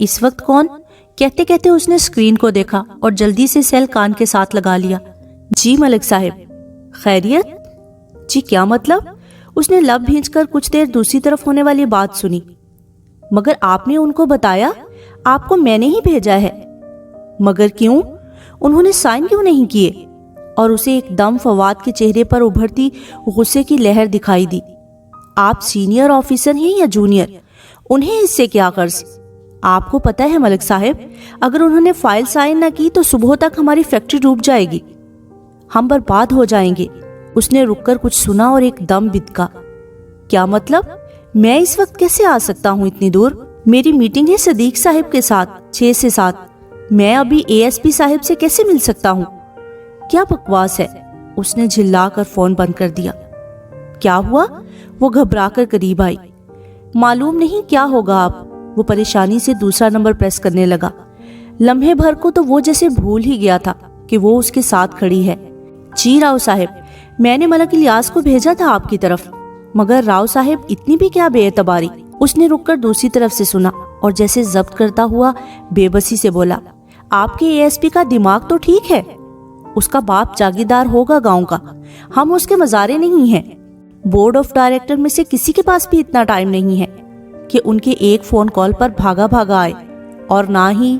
اس وقت کون؟ کہتے کہتے اس نے اسکرین کو دیکھا اور جلدی سے سیل کان کے ساتھ لگا لیا۔ جی ملک صاحب، خیریت؟ جی کیا مطلب؟ اس نے لب بھینچ کر کچھ دیر دوسری طرف ہونے والی بات سنی۔ مگر آپ نے ان کو بتایا؟ آپ کو میں نے ہی بھیجا ہے۔ مگر کیوں؟ انہوں نے سائن کیوں نہیں کیے؟ اور اسے ایک دم فواد کے چہرے پر ابھرتی غصے کی لہر دکھائی دی۔ آپ سینئر آفیسر ہیں یا جونیئر؟ انہیں اس سے کیا غرض؟ آپ کو پتہ ہے ملک صاحب، اگر انہوں نے فائل سائن نہ کی تو صبح تک ہماری فیکٹری ڈوب جائے گی، ہم برباد ہو جائیں گے۔ اس نے رک کر کچھ سنا اور ایک دم بدکا۔ کیا مطلب؟ میں اس وقت کیسے آ سکتا ہوں اتنی دور؟ میری میٹنگ ہے صدیق صاحب کے ساتھ 6 سے 7۔ میں ابھی ASP صاحب سے کیسے مل سکتا ہوں؟ کیا بکواس ہے؟ اس نے جھلا کر فون بند کر دیا۔ کیا ہوا؟ وہ گھبرا کر قریب آئی۔ معلوم نہیں کیا ہوگا آپ، وہ پریشانی سے دوسرا نمبر پریس کرنے لگا۔ لمحے بھر کو تو وہ جیسے بھول ہی گیا تھا کہ وہ اس کے ساتھ کھڑی ہے۔ جی راؤ صاحب، میں نے ملک الیاس کو بھیجا تھا آپ کی طرف، مگر راؤ صاحب اتنی بھی کیا بے اعتباری؟ اس نے رک کر دوسری طرف سے سنا اور جیسے ضبط کرتا ہوا بے بسی سے بولا، آپ کے ASP کا دماغ تو ٹھیک ہے، اس کا باپ جاگیردار ہوگا گاؤں کا، ہم اس کے مزارے نہیں ہیں۔ بورڈ آف ڈائریکٹر میں سے کسی کے پاس بھی اتنا ٹائم نہیں ہے کہ ان کے ایک فون کال پر بھاگا بھاگا آئے، اور نہ ہی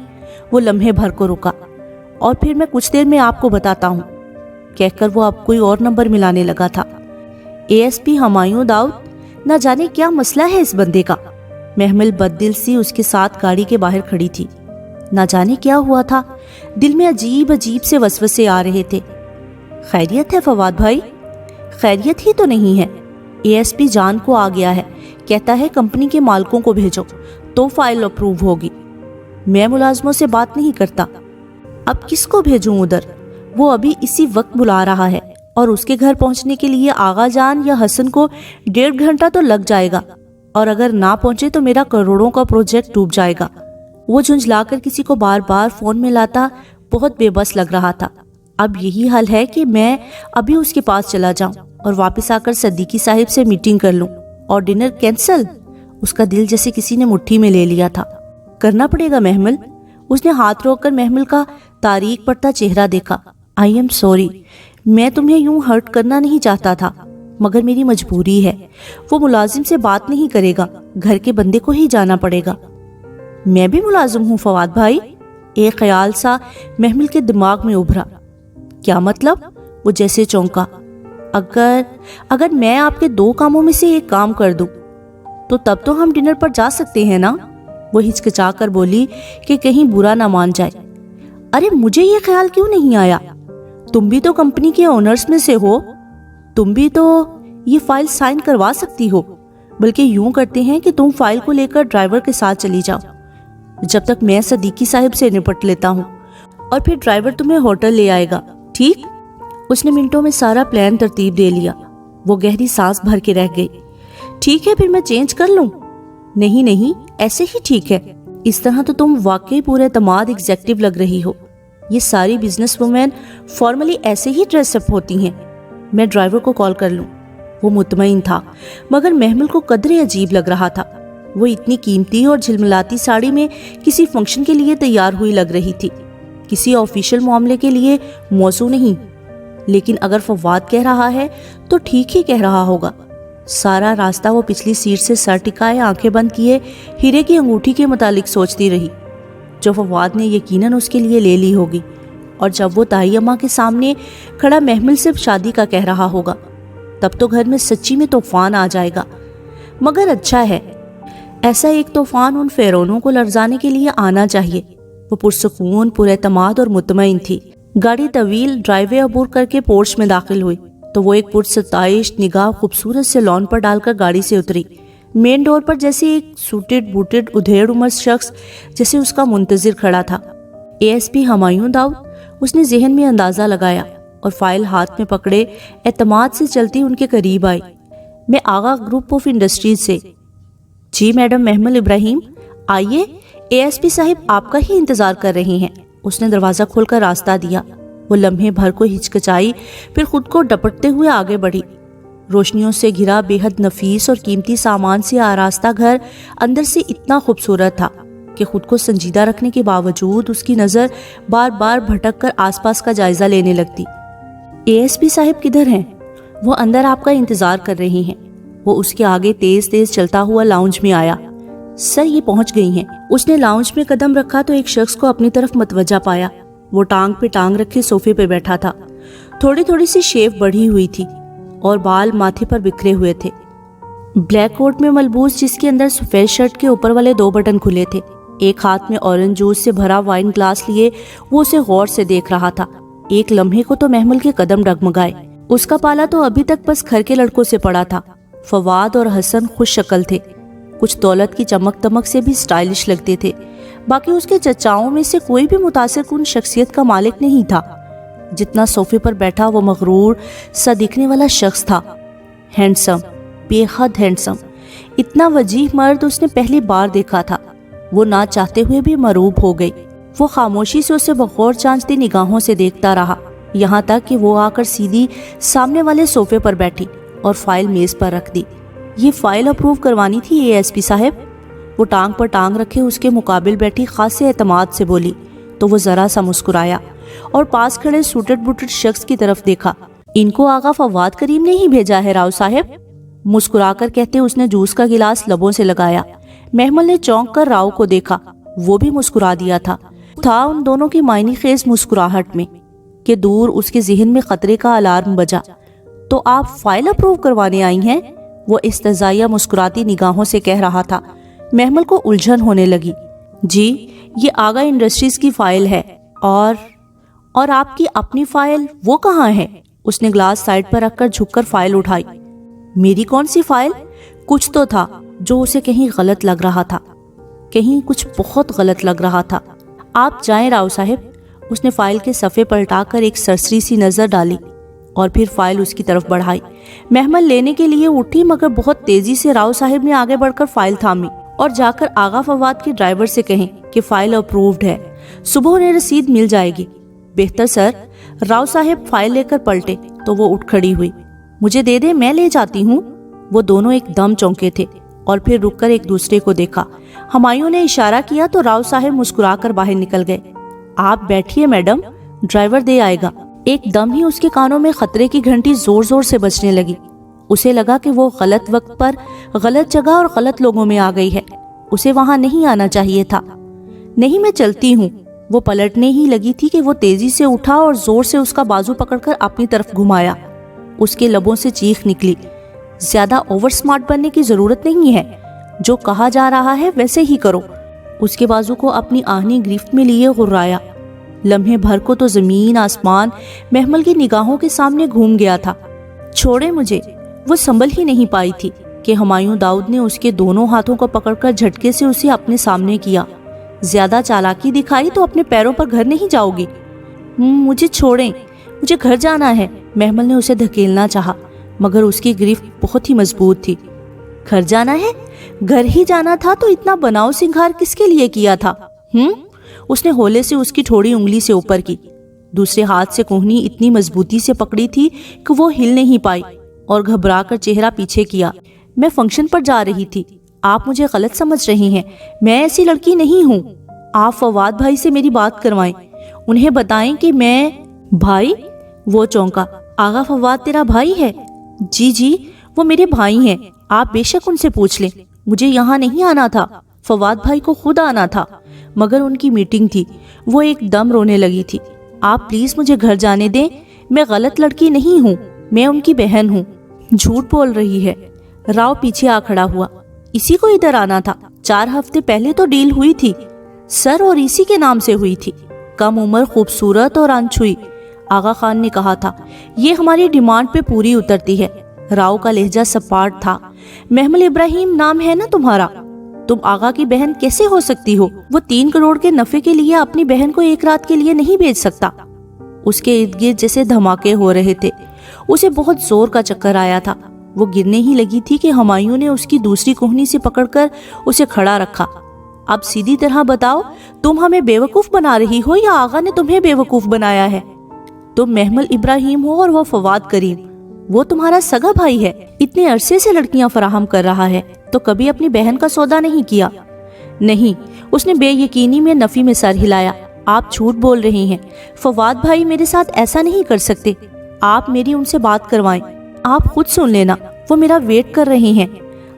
وہ لمحے بھر کو رکا۔ اور پھر میں کچھ دیر میں آپ کو بتاتا ہوں، کہہ کر وہ اب کوئی اور نمبر ملانے لگا تھا۔ ASP ہمایوں داؤد، نہ جانے کیا مسئلہ ہے اس بندے کا۔ محمل بددل سی اس کے ساتھ گاڑی کے باہر کھڑی تھی۔ نہ جانے کیا ہوا تھا، دل میں عجیب عجیب سے وسوسے آ رہے تھے۔ خیریت ہے فواد بھائی؟ خیریت ہی تو نہیں ہے، ASP جان کو آ گیا ہے، کہتا ہے کمپنی کے مالکوں کو بھیجو تو فائل اپروو ہوگی۔ میں ملازموں سے بات نہیں کرتا، اب کس کو بھیجوں ادھر؟ وہ ابھی اسی وقت بلا رہا ہے، اور اس کے گھر پہنچنے کے لیے آغا جان یا حسن کو 1.5 گھنٹہ تو لگ جائے گا، اور اگر نہ پہنچے تو میرا کروڑوں کا پروجیکٹ ڈوب جائے گا۔ وہ جھنجھلا کر کسی کو بار بار فون میں لاتا بہت بے بس لگ رہا تھا۔ اب یہی حل ہے کہ میں ابھی اس کے پاس چلا جاؤں اور واپس آ کر صدیقی صاحب سے میٹنگ کر لوں، اور ڈنر کینسل؟ اس کا دل جیسے کسی نے مٹھی میں لے لیا تھا۔ کرنا پڑے گا محمل۔ اس نے ہاتھ روک کر محمل کا تاریک پڑتا چہرہ دیکھا۔ آئی ایم سوری، میں تمہیں یوں ہرٹ کرنا نہیں چاہتا تھا، مگر میری مجبوری ہے۔ وہ ملازم سے بات نہیں کرے گا، گھر کے بندے کو ہی جانا پڑے گا۔ میں بھی ملازم ہوں فواد بھائی؟ ایک خیال سا محمل کے دماغ میں ابھرا۔ کیا مطلب؟ وہ جیسے چونکا۔ اگر میں آپ کے 2 کاموں میں سے ایک کام کر دوں تو تب تو ہم ڈنر پر جا سکتے ہیں نا؟ وہ ہچکچا کر بولی کہ کہیں برا نہ مان جائے۔ ارے مجھے یہ خیال کیوں نہیں آیا؟ تم بھی تو کمپنی کے اونرز میں سے ہو، تم بھی تو یہ فائل سائن کروا سکتی ہو۔ بلکہ یوں کرتے ہیں کہ تم فائل کو لے کر ڈرائیور کے ساتھ چلی جاؤ، جب تک میں صدیقی صاحب سے نپٹ لیتا ہوں، اور پھر ڈرائیور تمہیں ہوٹل لے آئے گا، ٹھیک؟ اس نے منٹوں میں سارا پلان ترتیب دے لیا۔ وہ گہری سانس بھر کے رہ گئی۔ ٹھیک ہے، پھر میں چینج کر لوں؟ نہیں، ایسے ہی ٹھیک ہے۔ اس طرح تو تم واقعی پورے اعتماد ایگزیکٹو لگ رہی ہو۔ یہ ساری بزنس وومین فارملی ایسے ہی ڈریس اپ ہوتی ہیں۔ میں ڈرائیور کو کال کر لوں۔ وہ مطمئن تھا، مگر محمل کو قدرے عجیب لگ رہا تھا۔ وہ اتنی قیمتی اور جھلملاتی ساڑی میں کسی فنکشن کے لیے تیار ہوئی لگ رہی تھی، کسی آفیشیل معاملے کے لیے موزوں نہیں۔ لیکن اگر فواد کہہ رہا ہے تو ٹھیک ہی کہہ رہا ہوگا۔ سارا راستہ وہ پچھلی سیٹ سے سر ٹکائے آنکھیں بند کیے ہیرے کی انگوٹھی کے متعلق سوچتی رہی، جو فواد نے یقیناً اس کے لیے لے لی ہوگی، اور جب وہ تائی اماں کے سامنے کھڑا محمل سے شادی کا کہہ رہا ہوگا تب تو گھر میں سچی میں طوفان آ جائے گا۔ مگر اچھا ہے، ایسا ایک طوفان ان فیرونوں کو لرزانے کے لیے آنا چاہیے۔ وہ پرسکون، پر اعتماد اور مطمئن تھی۔ گاڑی طویل ڈرائی وے عبور کر کے پورچ میں داخل ہوئی تو وہ ایک پرستائش نگاہ خوبصورت سے لان پر ڈال کر گاڑی سے اتری۔ مین ڈور پر جیسے ایک سوٹڈ بوٹڈ ادھیڑ عمر شخص جیسے اس کا منتظر کھڑا تھا۔ ASP ہمایوں داؤد، اس نے ذہن میں اندازہ لگایا اور فائل ہاتھ میں پکڑے اعتماد سے چلتی ان کے قریب آئی۔ میں آغا گروپ آف انڈسٹریز سے۔ جی میڈم محمل ابراہیم، آئیے، ASP صاحب آپ کا ہی انتظار کر رہے ہیں۔ اس نے دروازہ کھول کر راستہ دیا۔ وہ لمحے بھر کو ہچکچائی، پھر خود کو ڈپٹتے ہوئے آگے بڑھی۔ روشنیوں سے گھرا بے حد نفیس اور قیمتی سامان سے آراستہ گھر اندر سے اتنا خوبصورت تھا کہ خود کو سنجیدہ رکھنے کے باوجود اس کی نظر بار بار بھٹک کر آس پاس کا جائزہ لینے لگتی۔ ASP صاحب کدھر ہیں؟ وہ اندر آپ کا انتظار کر رہی ہیں۔ وہ اس کے آگے تیز تیز چلتا ہوا لاؤنج میں آیا۔ سر یہ پہنچ گئی ہیں۔ اس نے لاؤنج میں قدم رکھا تو ایک شخص کو اپنی طرف متوجہ پایا۔ وہ ٹانگ پہ ٹانگ رکھے صوفے پہ بیٹھا تھا۔ تھوڑی تھوڑی سی شیو بڑھی ہوئی تھی اور بال ماتھے پر بکھرے ہوئے تھے۔ بلیک کوٹ میں ملبوس، جس کے اندر سفید شرٹ کے اوپر والے 2 بٹن کھلے تھے، ایک ہاتھ میں اورنج جوس سے بھرا وائن گلاس لیے وہ اسے غور سے دیکھ رہا تھا۔ ایک لمحے کو تو محمل کے قدم ڈگمگائے۔ اس کا پالا تو ابھی تک بس گھر کے لڑکوں سے پڑا تھا۔ فواد اور حسن خوش شکل تھے، کچھ دولت کی چمک دمک سے بھی سٹائلش لگتے تھے۔ باقی اس کے چچاؤں میں سے کوئی بھی متاثر کن شخصیت کا مالک نہیں تھا جتنا صوفے پر بیٹھا وہ مغرور سا دکھنے والا شخص تھا۔ ہینڈسم، بے حد ہینڈسم۔ اتنا وجیح مرد اس نے پہلی بار دیکھا تھا۔ وہ نہ چاہتے ہوئے بھی مرعوب ہو گئی۔ وہ خاموشی سے اسے بغور چانچتی نگاہوں سے دیکھتا رہا، یہاں تک کہ وہ آ کر سیدھی سامنے والے صوفے پر بیٹھی اور فائل میز پر رکھ دی۔ یہ فائل اپروو کروانی تھی ASP صاحب؟ وہ ٹانگ پر ٹانگ رکھے اس کے مقابل بیٹھی خاصے اعتماد سے بولی تو وہ ذرا سا مسکرایا اور پاس کھڑے سوٹڈ بوٹڈ شخص کی طرف دیکھا۔ ان کو آغا فواد کریم نے ہی بھیجا ہے راؤ صاحب، مسکرا کر کہتے اس نے جوس کا گلاس لبوں سے لگایا۔ محمل نے چونک کر راؤ کو دیکھا، وہ بھی مسکرا دیا تھا ان دونوں کی معنی خیز مسکراہٹ میں کہ دور اس کے ذہن میں خطرے کا الارم بجا۔ تو آپ فائل اپروو کروانے آئی ہیں؟ وہ استہزائیہ مسکراتی نگاہوں سے کہہ رہا تھا۔ محمل کو الجھن ہونے لگی۔ جی، یہ آغا انڈسٹریز کی فائل ہے۔ اور آپ کی اپنی فائل وہ کہاں ہے؟ اس نے گلاس سائڈ پر رکھ کر جھک کر فائل اٹھائی۔ میری کون سی فائل؟ کچھ تو تھا جو اسے کہیں غلط لگ رہا تھا، کہیں کچھ بہت غلط لگ رہا تھا۔ آپ جائیں راؤ صاحب۔ اس نے فائل کے صفحے پلٹا کر ایک سرسری سی نظر ڈالی اور پھر فائل اس کی طرف بڑھائی۔ محمل لینے کے لیے اٹھی مگر بہت تیزی سے راؤ صاحب نے آگے بڑھ کر فائل تھامی اور جا کر آغا فواد کے ڈرائیور سے کہیں کہ فائل اپرووڈ ہے، صبح انہیں رسید مل جائے گی۔ بہتر سر۔ راؤ صاحب فائل لے کر پلٹے تو وہ اٹھ کھڑی ہوئی۔ مجھے دے دے، میں لے جاتی ہوں۔ وہ دونوں ایک دم چونکے تھے اور پھر رک کر ایک دوسرے کو دیکھا۔ ہمایوں نے اشارہ کیا تو راؤ صاحب مسکرا کر باہر نکل گئے۔ آپ بیٹھیے میڈم، ڈرائیور دے آئے گا۔ ایک دم ہی اس کے کانوں میں خطرے کی گھنٹی زور زور سے بجنے لگی۔ اسے لگا کہ وہ غلط وقت پر غلط جگہ اور غلط لوگوں میں آ گئی ہے۔ اسے وہاں نہیں آنا چاہیے تھا۔ نہیں، میں چلتی ہوں۔ وہ پلٹنے ہی لگی تھی کہ وہ تیزی سے اٹھا اور زور سے اس کا بازو پکڑ کر اپنی طرف گھمایا۔ اس کے لبوں سے چیخ نکلی، زیادہ اوور سمارٹ بننے کی ضرورت نہیں ہے، جو کہا جا رہا ہے ویسے ہی کرو۔ اس کے بازو کو اپنی آہنی گرفت میں لیے غرایا۔ لمحے بھر کو تو زمین آسمان محمل کی نگاہوں کے سامنے گھوم گیا تھا۔ چھوڑے مجھے۔ وہ سنبھل ہی نہیں پائی تھی کہ ہمایوں داؤد نے اس کے دونوں ہاتھوں کو پکڑ کر جھٹکے سے اسے اپنے سامنے کیا۔ زیادہ چالاکی دکھائی تو اپنے پیروں پر گھر نہیں جاؤ گی۔ مجھے چھوڑیں، مجھے گھر جانا ہے۔ محمل نے اسے دھکیلنا چاہا مگر اس کی گرفت بہت ہی مضبوط تھی۔ گھر جانا ہے؟ گھر ہی جانا تھا تو اتنا بناؤ سنگھار کس کے لیے کیا تھا؟ اس نے ہولے سے اس کی تھوڑی انگلی سے اوپر کی، دوسرے ہاتھ سے کوہنی اتنی مضبوطی سے پکڑی تھی کہ وہ ہل نہیں پائی اور گھبرا کر چہرہ پیچھے کیا۔ میں فنکشن پر جا رہی تھی، آپ مجھے غلط سمجھ رہی ہیں، میں ایسی لڑکی نہیں ہوں۔ آپ فواد بھائی سے میری بات کروائیں، انہیں بتائیں کہ میں… بھائی؟ وہ چونکا۔ آغا فواد تیرا بھائی ہے؟ جی، وہ میرے بھائی ہیں، آپ بے شک ان سے پوچھ لیں۔ مجھے یہاں نہیں آنا تھا، فواد بھائی کو خود آنا تھا، مگر ان کی میٹنگ تھی۔ وہ ایک دم رونے لگی تھی۔ آپ پلیز مجھے گھر جانے دیں، میں غلط لڑکی نہیں ہوں، میں ان کی بہن ہوں۔ جھوٹ بول رہی ہے۔ راؤ پیچھے آ کھڑا ہوا۔ اسی کو ادھر آنا تھا، 4 ہفتے پہلے تو ڈیل ہوئی تھی سر، اور اسی کے نام سے ہوئی تھی، کم عمر، خوبصورت اور انچھوئی۔ آغا خان نے کہا تھا یہ ہماری ڈیمانڈ پہ پوری اترتی ہے۔ راؤ کا لہجہ سپاٹ تھا۔ محمل ابراہیم نام ہے نا تمہارا؟ تم آغا کی بہن کیسے ہو سکتی ہو؟ وہ 3 کروڑ کے نفع کے لیے اپنی بہن کو 1 رات کے لیے نہیں بیچ سکتا۔ اس کے ارد گرد جیسے دھماکے ہو رہے تھے۔ اسے بہت زور کا چکر آیا تھا۔ وہ گرنے ہی لگی تھی کہ ہمایوں نے اس کی دوسری کوہنی سے پکڑ کر اسے کھڑا رکھا۔ اب سیدھی طرح بتاؤ، تم ہمیں بیوقوف بنا رہی ہو یا آغا نے تمہیں بیوقوف بنایا ہے؟ تم محمل ابراہیم ہو اور وہ فواد کریم، وہ تمہارا سگا بھائی ہے، اتنے عرصے سے لڑکیاں فراہم کر رہا ہے تو کبھی اپنی بہن کا سودا نہیں کیا۔ نہیں, اس نے بے یقینی میں نفی میں سر ہلایا. آپ جھوٹ بول رہے ہیں. فواد بھائی میرے ساتھ ایسا نہیں کر سکتے. آپ میری ان سے بات کروائیں. آپ خود سن لینا, وہ میرا ویٹ کر رہے ہیں.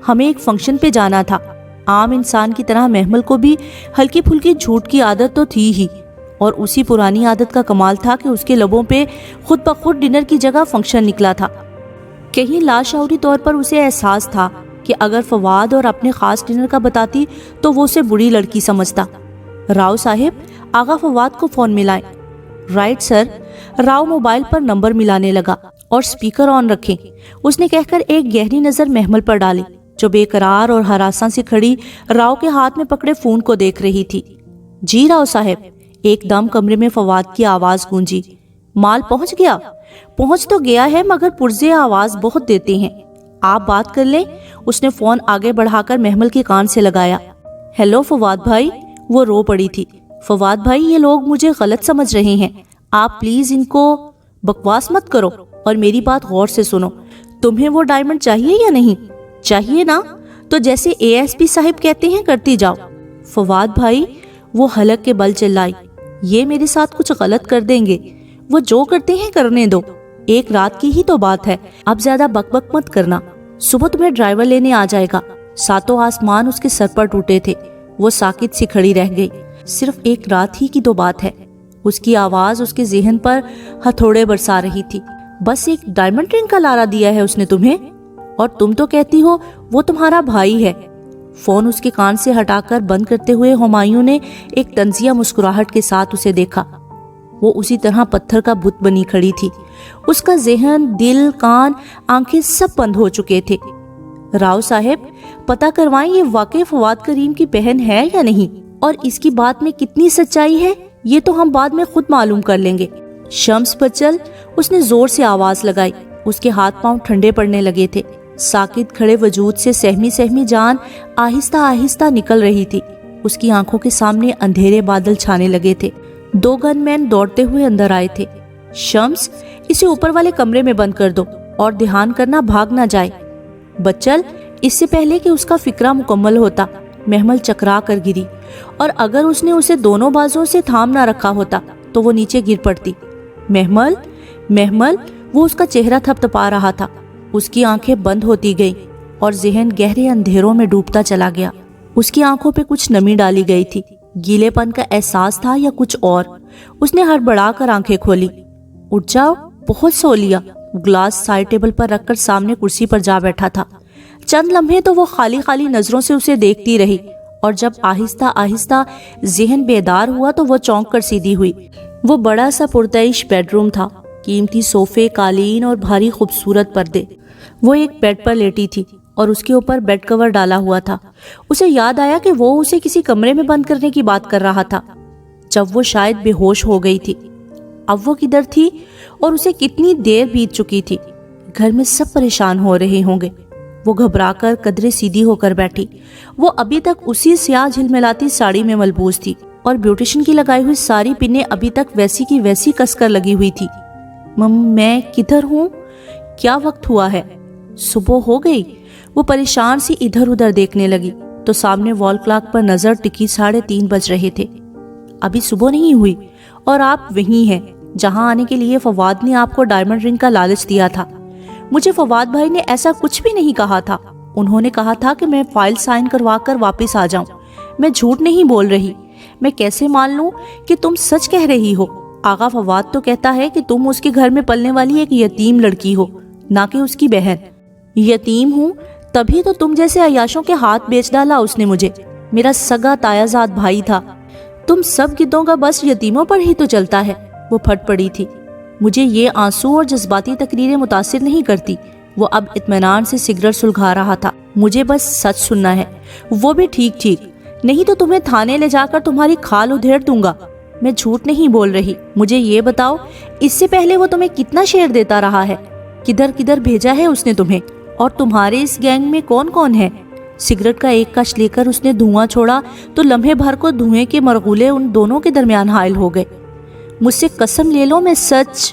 ہمیں ایک فنکشن پہ جانا تھا. عام انسان کی طرح محمل کو بھی ہلکی پھلکی جھوٹ کی عادت تو تھی ہی, اور اسی پرانی عادت کا کمال تھا کہ اس کے لبوں پہ خود بخود ڈنر کی جگہ فنکشن نکلا تھا. کہیں لاشعوری طور پر اسے احساس تھا کہ اگر فواد اور اپنے خاص ڈنر کا بتاتی تو وہ اسے بری لڑکی سمجھتا. راؤ صاحب, آغا فواد کو فون ملائیں. Right sir. راؤ موبائل پر نمبر ملانے لگا. اور سپیکر آن رکھیں, اس نے کہہ کر ایک گہری نظر محمل پر ڈالی جو بے قرار اور ہراساں سے کھڑی راؤ کے ہاتھ میں پکڑے فون کو دیکھ رہی تھی. جی راؤ صاحب. ایک دم کمرے میں فواد کی آواز گونجی. مال پہنچ گیا؟ پہنچ تو گیا ہے مگر پرزے آواز بہت دیتے ہیں. آپ بات کر لیں. اس نے فون آگے بڑھا کر محمل کے کان سے لگایا. ہیلو فواد بھائی. وہ رو پڑی تھی. فواد بھائی, یہ لوگ مجھے غلط سمجھ رہے ہیں. آپ پلیز ان کو بکواس مت کرو اور میری بات غور سے سنو. تمہیں وہ ڈائمنڈ چاہیے یا نہیں؟ چاہیے نا, تو جیسے اے ایس پی صاحب کہتے ہیں کرتی جاؤ. فواد بھائی, وہ حلق کے بل چلائی, یہ میرے ساتھ کچھ غلط کر دیں گے. وہ جو کرتے ہیں کرنے دو. ایک رات کی ہی تو بات ہے, اب زیادہ بک بک مت کرنا. صبح تمہیں ڈرائیور لینے آ جائے گا. ساتوں آسمان اس کے سر پر ٹوٹے تھے. وہ ساکت سی کھڑی رہ گئی. صرف ایک رات ہی کی تو بات ہے. اس کی آواز اس کے ذہن پر ہتھوڑے برسا رہی تھی. بس ایک ڈائمنڈ رنگ کا لارا دیا ہے اس نے تمہیں, اور تم تو کہتی ہو وہ تمہارا بھائی ہے. فون اس کے کان سے ہٹا کر بند کرتے ہوئے ہمایوں نے ایک طنزیہ مسکراہٹ کے ساتھ اسے دیکھا. وہ اسی طرح پتھر کا بت بنی کھڑی تھی. اس کا ذہن, دل, کان, آنکھیں سب بند ہو چکے تھے. راؤ صاحب, پتہ کروائیں یہ واقعی فواد کریم کی بہن ہے یا نہیں, اور اس کی بات میں کتنی سچائی ہے یہ تو ہم بعد میں خود معلوم کر لیں گے. شمس پر چل. اس نے زور سے آواز لگائی. اس کے ہاتھ پاؤں ٹھنڈے پڑنے لگے تھے. ساکت کھڑے وجود سے سہمی سہمی جان آہستہ آہستہ نکل رہی تھی. اس کی آنکھوں کے سامنے اندھیرے بادل چھانے لگے تھے. 2 گن مین دوڑتے ہوئے اندر آئے تھے. شمس, اسے اوپر والے کمرے میں بند کر دو اور دھیان کرنا بھاگ نہ جائے. بچل. اس سے پہلے کہ اس کا فکرہ مکمل ہوتا محمل چکرا کر گری, اور اگر اس نے اسے دونوں بازوں سے تھام نہ رکھا ہوتا تو وہ نیچے گر پڑتی. محمل, محمل. وہ اس کا چہرہ تھپ تھپا رہا تھا. اس کی آنکھیں بند ہوتی گئیں اور ذہن گہرے اندھیروں میں ڈوبتا چلا گیا. اس کی آنکھوں پہ کچھ نمی ڈالی گئی تھی. گیلے پن کا احساس تھا یا کچھ اور. اس نے ہڑبڑا کر آنکھیں کھولی. اٹھ جاؤ, بہت سو لیا. گلاس سائڈ ٹیبل پر رکھ کر سامنے کرسی پر جا بیٹھا تھا. چند لمحے تو وہ خالی خالی نظروں سے اسے دیکھتی رہی, اور جب آہستہ آہستہ ذہن بیدار ہوا تو وہ چونک کر سیدھی ہوئی. وہ بڑا سا پرتعیش بیڈ روم تھا. قیمتی صوفے, قالین اور بھاری خوبصورت پردے. وہ ایک بیڈ پر لیٹی تھی اور اس کے اوپر بیڈ کور ڈالا ہوا تھا. اسے یاد آیا کہ وہ اسے کسی کمرے میں بند کرنے کی بات کر رہا تھا جب وہ شاید بے ہوش ہو گئی تھی. اب وہ کدھر تھی اور اسے کتنی دیر بیت چکی تھی؟ گھر میں سب پریشان ہو رہے ہوں گے. وہ گھبرا کر قدرے سیدھی ہو کر بیٹھی. وہ ابھی تک اسی سیاہ جھلملاتی ساڑی میں ملبوس تھی اور بیوٹیشن کی لگائی ہوئی ساری پنیں ابھی تک ویسی کی ویسی کس کر لگی ہوئی تھی. میں کدھر ہوں؟ کیا وقت ہوا ہے؟ صبح ہو گئی. وہ پریشان سی ادھر ادھر دیکھنے لگی تو سامنے وال کلاک پر نظر ٹکی 3:30 بج رہے تھے. ابھی صبح نہیں ہوئی اور آپ وہیں ہیں جہاں آنے کے لیے فواد نے آپ کو ڈائمنڈ رنگ کا لالچ دیا تھا. مجھے فواد بھائی نے ایسا کچھ بھی نہیں کہا تھا. انہوں نے کہا تھا کہ میں فائل سائن کروا کر واپس آ جاؤں. میں جھوٹ نہیں بول رہی. میں کیسے مان لوں کہ تم سچ کہہ رہی ہو؟ آغا فواد تو کہتا ہے کہ تم اس کے گھر میں پلنے والی ایک یتیم لڑکی ہو, نہ کہ اس کی بہن. یتیم ہوں تبھی تو تم جیسے عیاشوں کے ہاتھ بیچ ڈالا اس نے مجھے. میرا سگا تایا زاد بھائی تھا. تم سب گدوں کا بس یتیموں پر ہی تو چلتا ہے. وہ پھٹ پڑی تھی. مجھے یہ آنسو اور جذباتی تقریریں متاثر نہیں کرتی. وہ اب اطمینان سے سگریٹ سلگھا رہا تھا. مجھے بس سچ سننا ہے, وہ بھی ٹھیک ٹھیک, نہیں تو تمہیں تھانے لے جا کر تمہاری کھال ادھیڑ دوں گا. میں جھوٹ نہیں بول رہی. مجھے یہ بتاؤ, اس سے پہلے وہ تمہیں کتنا شعر دیتا رہا ہے؟ کدھر کدھر بھیجا ہے اس نے تمہیں؟ اور تمہارے اس گینگ میں کون کون ہے؟ سگریٹ کا ایک کش لے کر اس نے دھواں چھوڑا تو لمحے بھر کو دھوئیں کے مرغولے ان دونوں کے درمیان حائل ہو گئے. مجھ سے قسم لے لو, میں سچ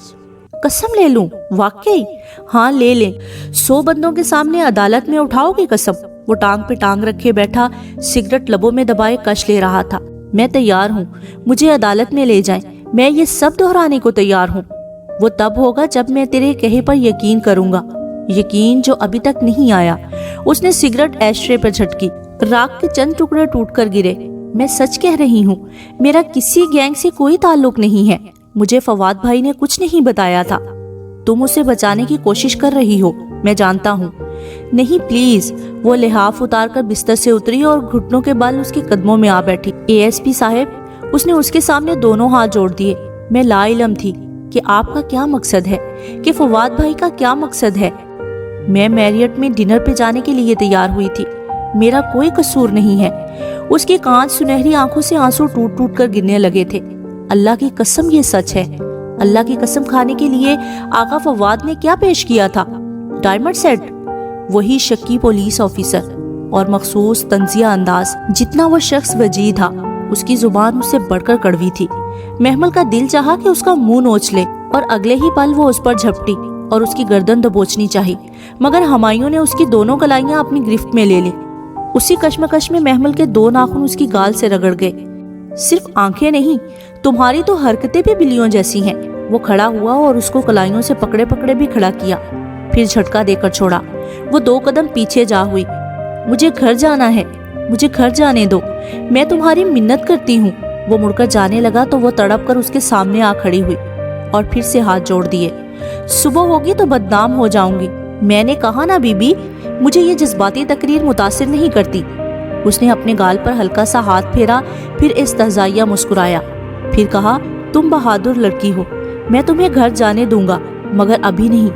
قسم لے لوں. واقعی؟ ہاں لے لیں. 100 بندوں کے سامنے عدالت میں اٹھاؤ گے قسم؟ وہ ٹانگ پہ ٹانگ رکھے بیٹھا سگریٹ لبوں میں دبائے کش لے رہا تھا۔ میں تیار ہوں، مجھے عدالت میں لے جائیں، میں یہ سب دہرانے کو تیار ہوں۔ وہ تب ہوگا جب میں تیرے کہے پر یقین کروں گا، یقین جو ابھی تک نہیں آیا۔ اس نے سگریٹ ایش ٹرے پر جھٹکی، راکھ کے چند ٹکڑے ٹوٹ کر گرے۔ میں سچ کہہ رہی ہوں، میرا کسی گینگ سے کوئی تعلق نہیں ہے، مجھے فواد بھائی نے کچھ نہیں بتایا تھا۔ تم اسے بچانے کی کوشش کر رہی ہو، میں جانتا ہوں۔ نہیں پلیز۔ وہ لحاف اتار کر بستر سے اتری اور گھٹنوں کے بل اس کے قدموں میں آ بیٹھی۔ اے ایس پی صاحب، اس نے اس کے سامنے دونوں ہاتھ جوڑ دیے۔ میں لا علم تھی کہ آپ کا کیا مقصد ہے، کہ فواد بھائی کا کیا مقصد ہے۔ میں میریٹ میں ڈنر پہ جانے کے لیے تیار ہوئی تھی، میرا کوئی قصور نہیں ہے۔ اس کی کانچ سنہری آنکھوں سے آنسو ٹوٹ ٹوٹ کر گرنے لگے تھے۔ اللہ کی قسم یہ سچ ہے۔ اللہ کی قسم کھانے کے لیے آقا فواد نے کیا پیش کیا تھا؟ Diamond set. وہی شکی پولیس آفیسر اور مخصوص طنزیہ انداز۔ جتنا وہ شخص وجیح تھا، اس کی زبان اس سے بڑھ کر کڑوی تھی۔ محمل کا دل چاہا کہ اس کا منہ نوچ لے، اور اگلے ہی پل وہ اس پر جھپٹی اور اس کی گردن دبوچنی چاہی، مگر ہمایوں نے اس کی دونوں کلائیاں اپنی گرفت میں لے لی۔ اسی کشمکش میں محمل کے دو ناخن اس کی گال سے رگڑ گئے۔ صرف آنکھیں نہیں، تمہاری تو حرکتیں بھی بلیوں جیسی ہیں۔ وہ کھڑا ہوا اور اس کو کلائیوں سے پکڑے پکڑے بھی کھڑا کیا، پھر جھٹکا دے کر چھوڑا۔ وہ 2 قدم پیچھے جا ہوئی۔ مجھے گھر جانا ہے، مجھے گھر جانے دو، میں تمہاری منت کرتی ہوں۔ وہ مڑ کر جانے لگا تو وہ تڑپ کر اس کے سامنے آ کھڑی ہوئی اور پھر سے ہاتھ جوڑ دیے۔ صبح ہوگی تو بدنام ہو جاؤں گی۔ میں نے کہا نا بی بی، مجھے یہ جذباتی تقریر متاثر نہیں کرتی۔ اس نے اپنے گال پر ہلکا سا ہاتھ پھیرا، پھر استہزائیہ مسکرایا، پھر کہا تم بہادر لڑکی ہو، میں تمہیں گھر جانے دوں گا، مگر ابھی نہیں،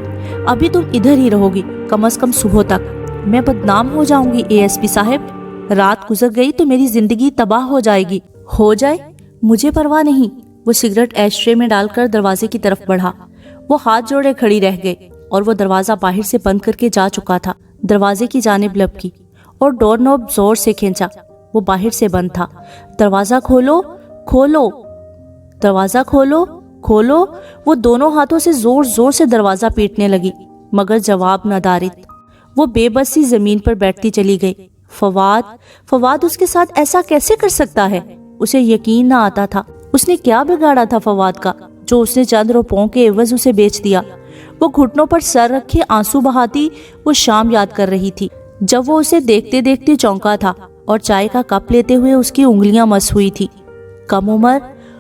ابھی تم ادھر ہی رہو گی، کم از کم صبح تک۔ میں بدنام ہو جاؤں گی اے ایس پی صاحب، رات گزر گئی تو میری زندگی تباہ ہو جائے گی۔ ہو جائے، مجھے پرواہ نہیں۔ وہ سگریٹ ایش ٹرے میں ڈال کر دروازے کی طرف بڑھا۔ وہ ہاتھ جوڑے کھڑی رہ گئی اور وہ دروازہ باہر سے بند کر کے جا چکا تھا۔ دروازے کی جانب لپکی اور ڈور نوب زور سے کھینچا۔ وہ باہر سے بند تھا۔ دروازہ کھولو، کھولو، دروازہ کھولو، کھولو۔ وہ دونوں ہاتھوں سے زور زور سے دروازہ پیٹنے لگی، مگر جواب نہ دارت۔ وہ بے بسی زمین پر بیٹھتی چلی گئی۔ فواد اس کے ساتھ ایسا کیسے کر سکتا ہے؟ اسے یقین نہ آتا تھا۔ اس نے کیا بگاڑا تھا فواد کا، جو اس نے چند روپوں کے عوض اسے بیچ دیا؟ وہ گھٹنوں پر سر رکھے آنسو بہاتی وہ شام یاد کر رہی تھی، جب وہ اسے دیکھتے دیکھتے چونکا تھا اور چائے کا کپ لیتے ہوئے اس کی انگلیاں مس ہوئی تھی۔ کم عمر،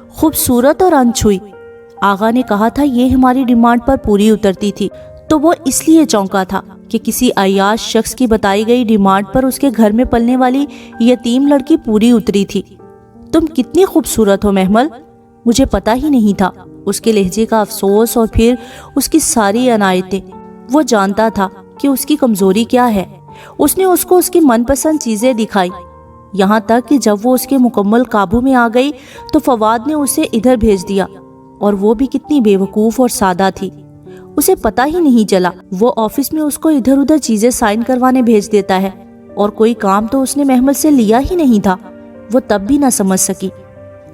خوبصورت اور انچھوئی۔ آغا نے کہا تھا یہ ہماری ڈیمانڈ پر پوری اترتی تھی، تو وہ اس لیے چونکا تھا کہ کسی عیاش شخص کی بتائی گئی ڈیمانڈ پر اس کے گھر میں پلنے والی یتیم لڑکی پوری اتری تھی۔ تم کتنی خوبصورت ہو محمل، مجھے پتا ہی نہیں تھا۔ اس کے لہجے کا افسوس اور پھر اس کی ساری عنایتیں۔ وہ جانتا تھا کہ اس کی کمزوری کیا ہے۔ اس نے اس کو اس کی من پسند چیزیں دکھائی، یہاں تک کہ جب وہ اس کے مکمل قابو میں آ گئی تو فواد نے اسے ادھر بھیج دیا، اور وہ بھی کتنی بے وقوف اور سادہ تھی، اسے پتا ہی نہیں چلا۔ وہ آفس میں اس کو ادھر ادھر چیزیں سائن کروانے بھیج دیتا ہے، اور کوئی کام تو اس نے محمل سے لیا ہی نہیں تھا۔ وہ تب بھی نہ سمجھ سکی،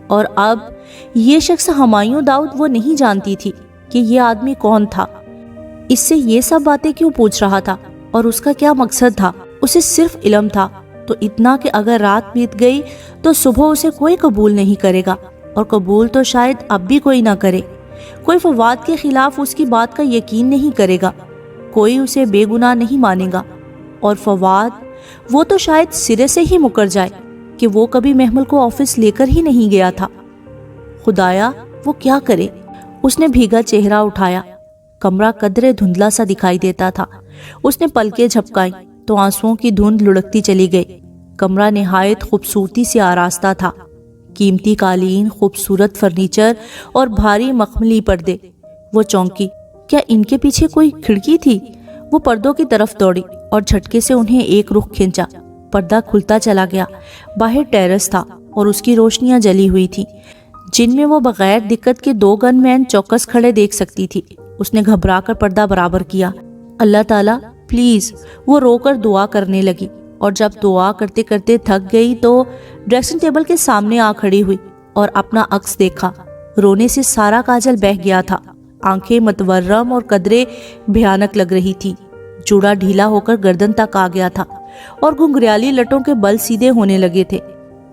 اور اب یہ شخص ہمایوں داؤد وہ نہیں جانتی تھی کہ یہ آدمی کون تھا، اس سے یہ سب باتیں کیوں پوچھ رہا تھا، اور اس کا کیا مقصد تھا۔ اسے صرف علم تھا تو اتنا کہ اگر رات بیت گئی تو صبح اسے کوئی قبول نہیں کرے گا، اور قبول تو شاید اب بھی کوئی نہ کرے۔ کوئی فواد کے خلاف اس کی بات کا یقین نہیں کرے گا، کوئی اسے بے گناہ نہیں مانے گا، اور فواد وہ تو شاید سرے سے ہی مکر جائے کہ وہ کبھی محمل کو آفس لے کر ہی نہیں گیا تھا۔ خدایا وہ کیا کرے؟ اس نے بھیگا چہرہ اٹھایا، کمرہ قدرے دھندلا سا دکھائی دیتا تھا۔ اس نے پلکیں جھپکائی تو آنسوؤں کی دھند لڑکتی چلی گئی۔ کمرہ نہایت خوبصورتی سے آراستہ تھا، قیمتی قالین، خوبصورت فرنیچر اور بھاری مخملی پردے۔ وہ چونکی، کیا ان کے پیچھے کوئی کھڑکی تھی؟ وہ پردوں کی طرف دوڑی اور جھٹکے سے انہیں ایک رخ کھینچا۔ پردہ کھلتا چلا گیا۔ باہر ٹیرس تھا اور اس کی روشنیاں جلی ہوئی تھیں، جن میں وہ بغیر دقت کے 2 گن مین چوکس کھڑے دیکھ سکتی تھی۔ اس نے گھبرا کر پردہ برابر کیا۔ اللہ تعالیٰ پلیز، وہ رو کر دعا کرنے لگی، اور جب دعا کرتے کرتے تھک گئی تو ڈریسنگ ٹیبل کے سامنے آ کھڑی ہوئی اور اپنا عکس دیکھا۔ رونے سے سارا کاجل بہہ گیا تھا، آنکھیں متورم اور قدرے بھیانک لگ رہی تھی، جوڑا ڈھیلا ہو کر گردن تک آ گیا تھا۔ اور گھنگریالی لٹوں کے بل سیدھے ہونے لگے تھے۔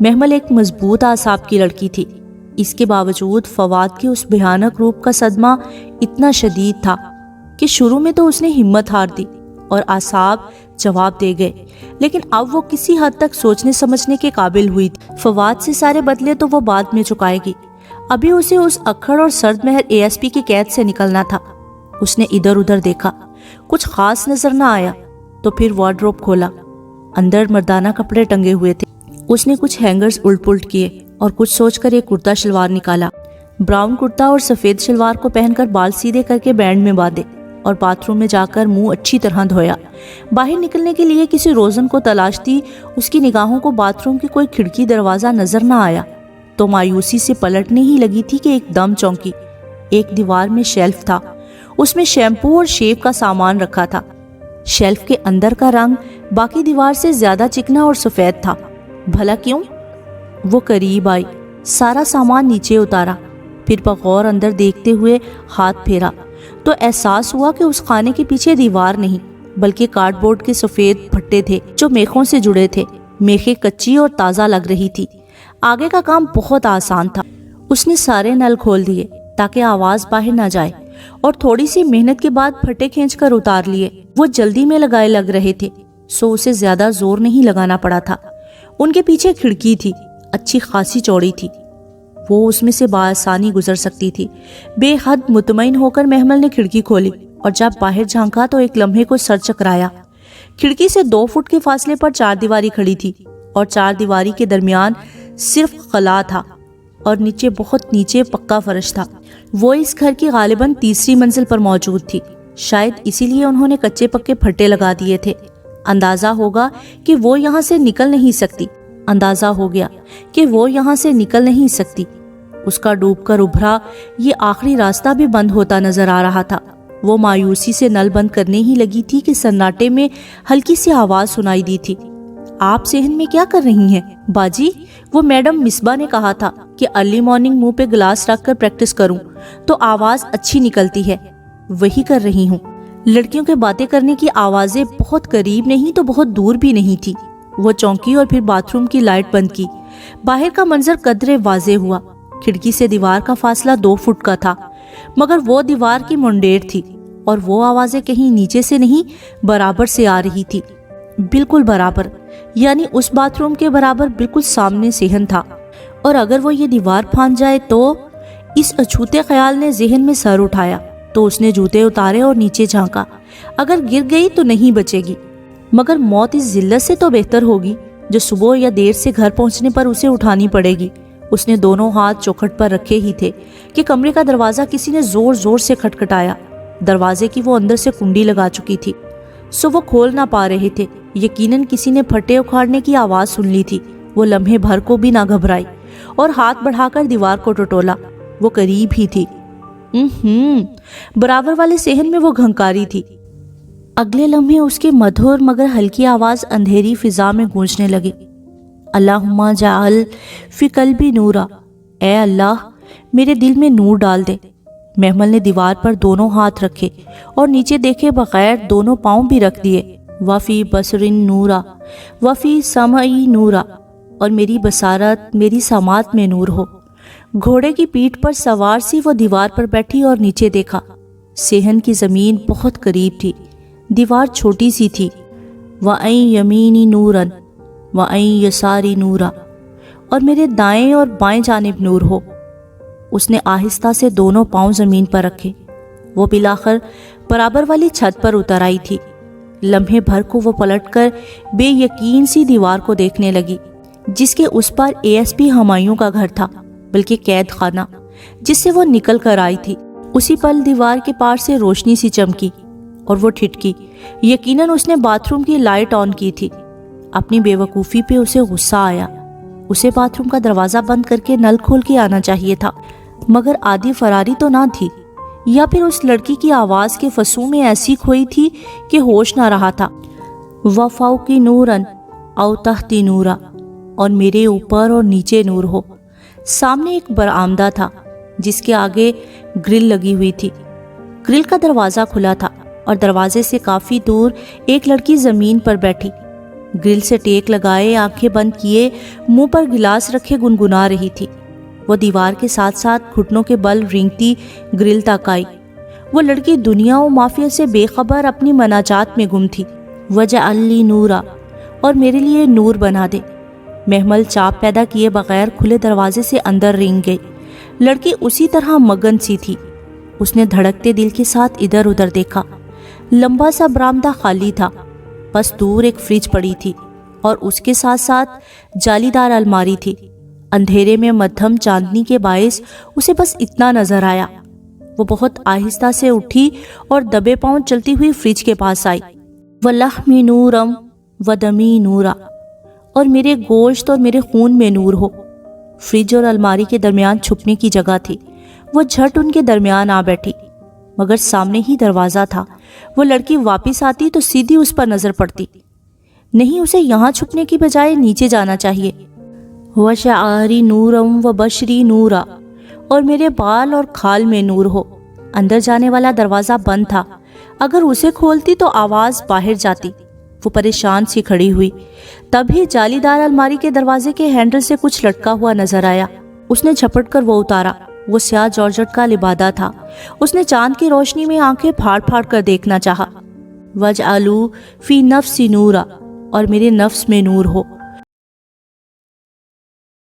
محمل ایک مضبوط اعصاب کی لڑکی تھی، اس کے باوجود فواد کے اس بھیانک روپ کا صدمہ اتنا شدید تھا کہ شروع میں تو اس نے ہمت ہار دی اور اعصاب جواب دے گئے، لیکن اب وہ کسی حد تک سوچنے سمجھنے کے قابل ہوئی تھی۔ فواد سے سارے بدلے تو وہ بعد میں چکائے گی، ابھی اسے اس اکھڑ اور سرد مہر ASP کی قید سے نکلنا تھا۔ اس نے ادھر ادھر دیکھا، کچھ خاص نظر نہ آیا، تو پھر وارڈروب کھولا۔ اندر مردانہ کپڑے ٹنگے ہوئے تھے۔ اس نے کچھ ہینگرز الٹ پلٹ کیے اور کچھ سوچ کر ایک کرتا شلوار نکالا۔ براؤن کرتا اور سفید شلوار کو پہن کر بال سیدھے کر کے بینڈ میں باندھے اور باتھ روم میں جا کر منہ اچھی طرح دھویا۔ باہر نکلنے کے لیے کسی روزن کو تلاشتی اس کی نگاہوں کو باتھ روم کی کوئی کھڑکی دروازہ نظر نہ آیا تو مایوسی سے پلٹنے ہی لگی تھی کہ ایک دم چونکی۔ ایک دیوار میں شیلف تھا، اس میں شیمپو اور شیو کا سامان رکھا تھا۔ شیلف کے اندر کا رنگ باقی دیوار سے زیادہ چکنا اور سفید تھا۔ بھلا کیوں؟ وہ قریب آئی، سارا سامان نیچے اتارا، پھر بغور اندر دیکھتے ہوئے ہاتھ پھیرا تو احساس ہوا کہ اس خانے کے پیچھے دیوار نہیں بلکہ کارڈ بورڈ کے سفید پھٹے تھے جو میخوں سے جڑے تھے۔ میخیں کچی اور تازہ لگ رہی تھی۔ آگے کا کام بہت آسان تھا۔ اس نے سارے نل کھول دیے تاکہ آواز باہر نہ جائے اور تھوڑی سی محنت کے بعد پھٹے کھینچ کر اتار لیے۔ وہ جلدی میں لگائے لگ رہے تھے سو اسے زیادہ زور نہیں لگانا پڑا تھا۔ ان کے پیچھے کھڑکی تھی، اچھی خاصی چوڑی تھی، وہ اس میں سے بآسانی گزر سکتی تھی۔ بے حد مطمئن ہو کر محمل نے کھڑکی کھولی اور جب باہر جھانکا تو ایک لمحے کو سر چکرایا۔ کھڑکی سے 2 فٹ کے فاصلے پر 4 دیواری کھڑی تھی اور 4 دیواری کے درمیان صرف خلا تھا اور نیچے بہت نیچے پکا فرش تھا۔ وہ اس گھر کی غالباً 3ری منزل پر موجود تھی، شاید اسی لیے انہوں نے کچے پکے پھٹے لگا دیے تھے۔ اندازہ ہوگا کہ وہ یہاں سے نکل نہیں سکتی۔ اندازہ ہو گیا کہ وہ یہاں سے نکل نہیں سکتی۔ اس کا ڈوب کر ابھرا یہ آخری راستہ بھی بند ہوتا نظر آ رہا تھا۔ وہ مایوسی سے نل بند کرنے ہی لگی تھی کہ سناٹے میں ہلکی سی آواز سنائی دی تھی۔ آپ صحن میں کیا کر رہی ہیں باجی؟ وہ میڈم مصباح نے کہا تھا کہ ارلی مارننگ منہ پہ گلاس رکھ کر پریکٹس کروں تو آواز اچھی نکلتی ہے۔ وہی کر رہی ہوں۔ لڑکیوں کے باتیں کرنے کی آوازیں بہت قریب نہیں تو بہت دور بھی نہیں تھی۔ وہ چونکی اور پھر باتھ روم کی لائٹ بند کی۔ باہر کا منظر قدرے واضح ہوا۔ کھڑکی سے دیوار کا فاصلہ 2 فٹ کا تھا، مگر وہ دیوار کی منڈیر تھی اور وہ آوازیں کہیں نیچے سے نہیں برابر سے آ رہی تھی، بالکل برابر، یعنی اس باتھ روم کے برابر بالکل سامنے صحن تھا۔ اور اگر وہ یہ دیوار پھاند جائے تو؟ اس اچھوتے خیال نے ذہن میں سر اٹھایا تو اس نے جوتے اتارے اور نیچے جھانکا۔ اگر گر گئی تو نہیں بچے گی، مگر موت اس ذلت سے تو بہتر ہوگی جو صبح یا دیر سے گھر پہنچنے پر اسے اٹھانی پڑے گی۔ اس نے دونوں ہاتھ چوکھٹ پر رکھے ہی تھے کہ کمرے کا دروازہ کسی نے زور زور سے کھٹکھٹایا۔ دروازے کی وہ اندر سے کنڈی لگا چکی تھی سو وہ کھول نہ پا رہے تھے۔ یقیناً کسی نے پھٹے اکھاڑنے کی آواز سن لی تھی۔ وہ لمحے بھر کو بھی نہ گھبرائی اور ہاتھ بڑھا کر دیوار کو ٹٹولا۔ وہ قریب ہی تھی، برابر والے صحن میں وہ گھنکاری تھی۔ اگلے لمحے اس کے مدھور مگر ہلکی آواز اندھیری فضا میں گونجنے لگی، اللہم جعل فی قلبی نورا، اے اللہ میرے دل میں نور ڈال دے۔ محمل نے دیوار پر دونوں ہاتھ رکھے اور نیچے دیکھے بغیر دونوں پاؤں بھی رکھ دیے۔ وفی بصرن نورا وفی سمعی نورا، اور میری بصارت میری سماعت میں نور ہو۔ گھوڑے کی پیٹھ پر سوار سی وہ دیوار پر بیٹھی اور نیچے دیکھا۔ صحن کی زمین بہت قریب تھی، دیوار چھوٹی سی تھی۔ وَأَن یمینی نوراً وَأَن یساری نورا، اور میرے دائیں اور بائیں جانب نور ہو۔ اس نے آہستہ سے دونوں پاؤں زمین پر رکھے۔ وہ بالآخر برابر والی چھت پر اتر آئی تھی۔ لمحے بھر کو وہ پلٹ کر بے یقین سی دیوار کو دیکھنے لگی جس کے اس پر ASP ہمایوں کا گھر تھا، بلکہ قید خانہ جس سے وہ نکل کر آئی تھی۔ اسی پل دیوار کے پار سے روشنی سی چمکی اور وہ ٹھٹکی۔ یقیناً اس نے باتھ روم کی لائٹ آن کی تھی۔ اپنی بے وقوفی پہ اسے غصہ آیا۔ اسے باتھ روم کا دروازہ بند کر کے نل کھول کے آنا چاہیے تھا، مگر آدھی فراری تو نہ تھی، یا پھر اس لڑکی کی آواز کے فصوں میں ایسی کھوئی تھی کہ ہوش نہ رہا تھا۔ وَفَوْقِ نُورًا اَوْ تَحْتِ نُورًا، اور میرے اوپر اور نیچے نور ہو۔ سامنے ایک برآمدہ تھا جس کے آگے گرل لگی ہوئی تھی۔ گرل کا دروازہ کھلا تھا اور دروازے سے کافی دور ایک لڑکی زمین پر بیٹھی۔ گرل سے ٹیک لگائے آنکھیں بند کیے منہ پر گلاس رکھے گنگنا رہی تھی۔ وہ دیوار کے ساتھ ساتھ گھٹنوں کے بل رینگتی گرل تک آئی۔ وہ لڑکی دنیا و مافیا سے بے خبر اپنی مناجات میں گم تھی۔ وجعل لی نورا، اور میرے لیے نور بنا دے۔ محمل چاپ پیدا کیے بغیر کھلے دروازے سے اندر رینگ گئی۔ لڑکی اسی طرح مگن سی تھی۔ اس نے دھڑکتے دل کے ساتھ ادھر ادھر دیکھا۔ لمبا سا برآمدہ خالی تھا، بس دور ایک فریج پڑی تھی اور اس کے ساتھ ساتھ جالی دار الماری تھی۔ اندھیرے میں مدھم چاندنی کے باعث اسے بس اتنا نظر آیا۔ وہ بہت آہستہ سے اٹھی اور دبے پاؤں چلتی ہوئی فریج کے پاس آئی۔ وَلَحْمِ نُورًا وَدَمِي نُورًا، اور میرے گوشت اور میرے خون میں نور ہو۔ فریج اور الماری کے درمیان چھپنے کی جگہ تھی۔ وہ جھٹ ان کے درمیان آ بیٹھی، مگر سامنے ہی دروازہ تھا۔ وہ لڑکی واپس آتی تو سیدھی اس پر نظر پڑتی۔ نہیں، اسے یہاں چھپنے کی بجائے نیچے جانا چاہیے۔ وَشَعَارِ نُورًا وَبَشْرِي نُورًا، اور میرے بال اور کھال میں نور ہو۔ اندر جانے والا دروازہ بند تھا، اگر اسے کھولتی تو آواز باہر جاتی۔ وہ پریشان سی کھڑی ہوئی، تبھی جالی دار الماری کے دروازے کے ہینڈل سے کچھ لٹکا ہوا نظر آیا۔ اس نے جھپٹ کر وہ اتارا۔ وہ سیاہ جارجٹ کا لبادہ تھا۔ اس نے چاند کی روشنی میں آنکھیں پھاڑ پھاڑ کر دیکھنا چاہا۔ وَاجْعَلُوا فِي نَفْسِي نُورًا، اور میرے نفس میں نور ہو۔